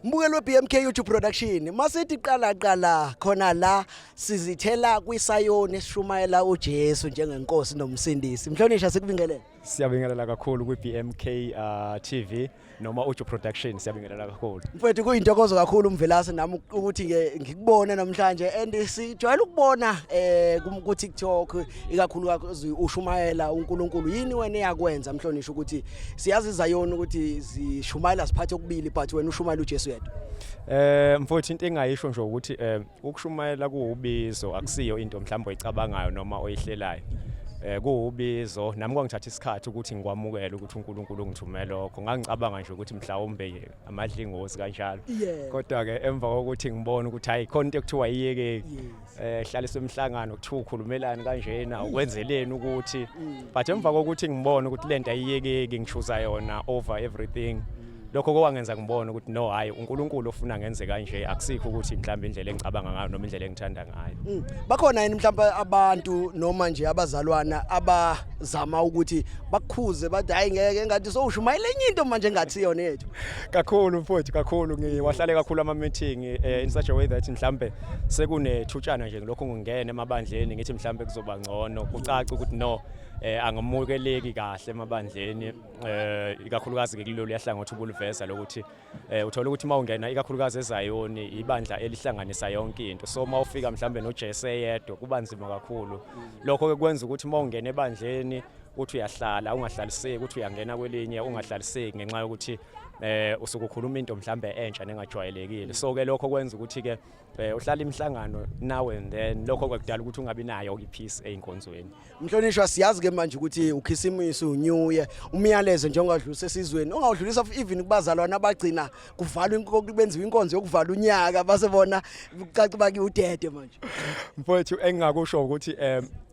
Mbukelo we-BMK YouTube production masithi qala khona la sizithela kwisayoni esishumayela uJesu njengenkosi nomsindisi. Mhlonishwa sikubingelele. Siyabingelela kakhulu kwi-BMK TV noma uJu Production, siyabingelela kakhulu. Mfethu kuyintokozo kakhulu umvelase nami ukuthi ke ngikubone namhlanje and sijwayele ukubona ku TikTok ikakhulukazi ushumayela uNkulunkulu. Yini wena yakwenza mhlonishwa ukuthi siyazi izayoni ukuthi zishumayela siphathe okubili but wena ushumayela uJesu yedwa? Mfowethu into engayisho nje ukuthi ukushumayela kuubizo akusiyo into mhlawumbe oyicabangayo noma oyihlelayo. Kuubizo nami kwangithatha isikhathi ukuthi ngikwamukele ukuthi uNkulunkulu ungithumele lokho. Ngangicabanga nje ukuthi mhlawumbe amadlingozi kanjalo. Kodwa ke emva kokuthi ngibone ukuthi hayi khona into ekuthiwa iyeke hlalisa emhlangano kuthiwa ukhulumelana kanjena ukwenzeleni ukuthi but emva kokuthi ngibone ukuthi lento ayiyeke ngishuza yona over everything. Lokho kwangenza ngibone ukuthi no hayi uNkulunkulu ofuna ngenze kanje akusikho ukuthi mhlawumbe indlela engicabanga ngayo noma indlela engithanda ngayo. Bakhona yini mhlawumbe abantu noma nje abazalwana abazama ukuthi bakukhuze bathi hayi ngeke engathi sowushumayela enye into manje engathi yona yethu? Kakhulu mfowethu kakhulu ngiwahlale kakhulu ama meeting in such a way that mhlawumbe sekunethutshana nje lokho ngingena emabandleni ngithi mhlawumbe kuzoba ngcono kucaca ukuthi no angamukeleki kahle emabandleni ikakhulukazi ke kulolu yahlangothi ubuliveza lokuthi uthola ukuthi mawungena ikakhulukazi eZayoni ibandla elihlanganisa yonke into so mawufika mhlambe noJesu yedwa kuba nzima kakhulu lokho ke kwenza ukuthi mawungena ebandleni uthi uyahlala ungahlaliseki uthi uyangena kwelinye ungahlaliseki ngenxa yokuthi usukukhuluma into mhlambe entsha nengajwayelekile so ke lokho kwenza ukuthi ke uhlala imhlangano now and then lokho kwakudala ukuthi ungabi nayo ipeace einkonzweni. Mhlonishwa siyazi ke manje ukuthi uKhisimusi uNewye umyalezo njengodlulisa esizweni ongawudlulisa even kubazalwana abagcina kuvalwa inkonzo benziwa inkonzo yokuvala unyaka base bona ucaca baki udede manje. Mfowethu engingakusho ukuthi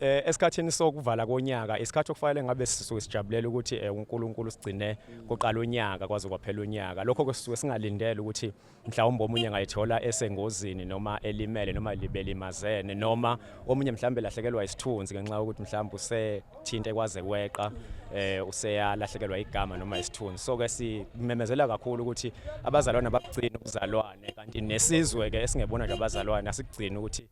esikhathini sokuvala konyaka isikhathi okufanele ngabe sisuke sijabulela ukuthi uNkulunkulu sigcine kuqala unyaka kwaze kwaphela unyaka lokho kwesuke singalindele ukuthi mhlawumbe omunye ngayithola esengozini noma elimele noma libelimazene noma omunye mhlawumbe lahlekelwa isithunzi ngenxa yokuthi mhlawumbe usethinte kwaze kweqa useyalahlekelwa igama noma isithunzi so ke simemezela kakhulu ukuthi abazalwana bagcina ukuzalwane kanti nesizwe ke esingebona nje abazalwana asigcina ukuthi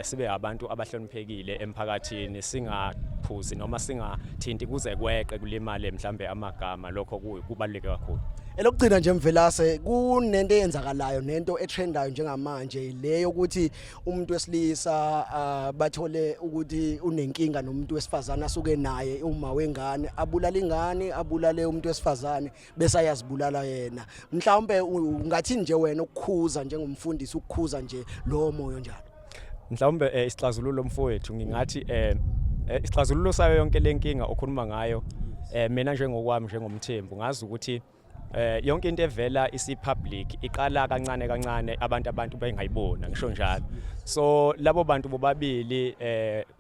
sibe abantu abahloniphekile emphakathini singaphuzi noma singathinti kuze kweqe kulimale mhlambe amagama lokho kubaluleke kakhulu. Elokugcina nje mvelase kunento eyenzakalayo nento etrendayo njengamanje leyo ukuthi umuntu wesilisa bathole ukuthi unenkinga nomuntu wesifazana asuke naye uma wengane abulala ingane abulale umuntu wesifazane bese ayazibulala yena mhlawumbe ungathi nje wena ukukhuza njengomfundisi ukukhuza nje lo moyo njalo? Mhlawumbe isixazululo mfowethu ngingathi isixazululo sayo yonke lenkinga okhuluma ngayo mina njengokwami njengomthembu ngazi ukuthi yonke into evela isi-public iqala kancane abantu bengayibona ngisho njalo so labo bantu bobabili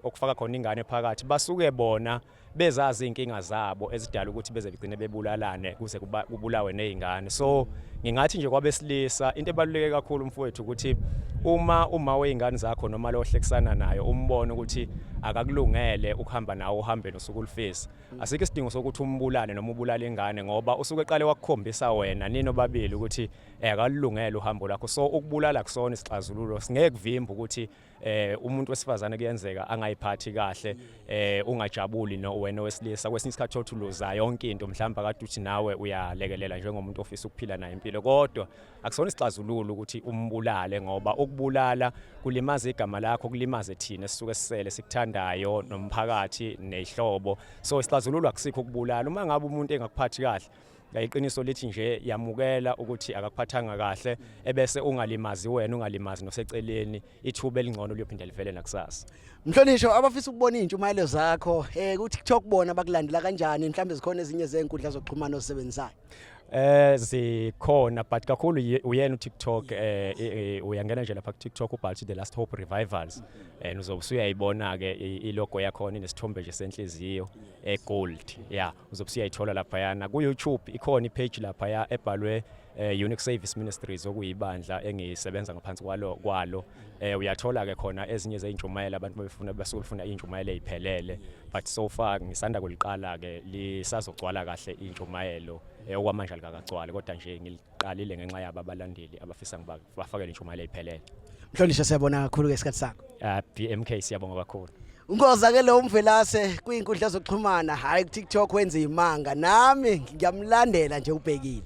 okufaka khona ingane phakathi basuke bona bezazi inkinga zabo ezidala ukuthi beze bigcine bebulalane kuze kubulawe nezingane so ngingathi nje kwabesilisa into ebaluleke kakhulu mfowethu ukuthi uma weingane zakho noma lo hlekisana nayo umbone ukuthi akakulungele ukuhamba nawo uhambe nosukulufisa asike isidingo sokuthi umbulale noma ubulale ingane ngoba usuke eqale wakukhombisa wena nino babili ukuthi akalungele uhambo lakho so ukubulala kusona isixazululo singeke kuvimba ukuthi umuntu wesifazane kuyenzeka angayiphathi kahle ungajabuli no wena wesilisa kwesinye isikhathi othuluza yonke into mhlawumbe akade uthi nawe uyalekelela njengomuntu ofisa ukuphila naye impilo kodwa akusona isixazululo ukuthi umbulale ngoba ukubulala kulimaza igama lakho kulimaze thina sisuke sisele sikuthandayo nomphakathi nezihlobo so isixazululo akusikho ukubulala uma ngabe umuntu engakuphathi kahle ngayiqiniso lithi nje yamukela ukuthi akakuphathanga kahle ebese ungalimazi wena ungalimazi noseceleni ithuba elingcono liyophinda livele nakusasa. Mhlonishwa abafisa ukubona intshumayelo zakho ku TikTok bona bakulandela kanjani mhlawumbe zikhona ezinye zenkundla zokuxhumana osebenzayo? Zikhona but kakhulu uyena uTikTok uyangena nje lapha kuTikTok ubhalthi The Last Hope Revivals uzobe usuyayibona ke ilogo yakho inesithombe nje senhliziyo gold uzobe usuyayithola lapha yana ku YouTube ikhona ipage lapha ebhalwe Unique Service Ministries okuyibandla engisebenza ngaphansi kwalo uyathola ke khona ezinye zeinjumayelo abantu bafuna injumayelo eziphelele but so far ngisanda kuliqala ke lisazogcwala kahle injumayelo okwamanje alikagcwali kodwa nje ngiliqalile ngenxa yabo abalandeli abafisa bafakele injumayelo eziphelele. Mhlonishwa siyabona kakhulu ke isikhathi sakho. BMK siyabonga kakhulu. Ungoza ke lo uMvelase kwinkundla zokuxhumana hayi ku TikTok wenza imanga nami ngiyamlandela nje ubhekile.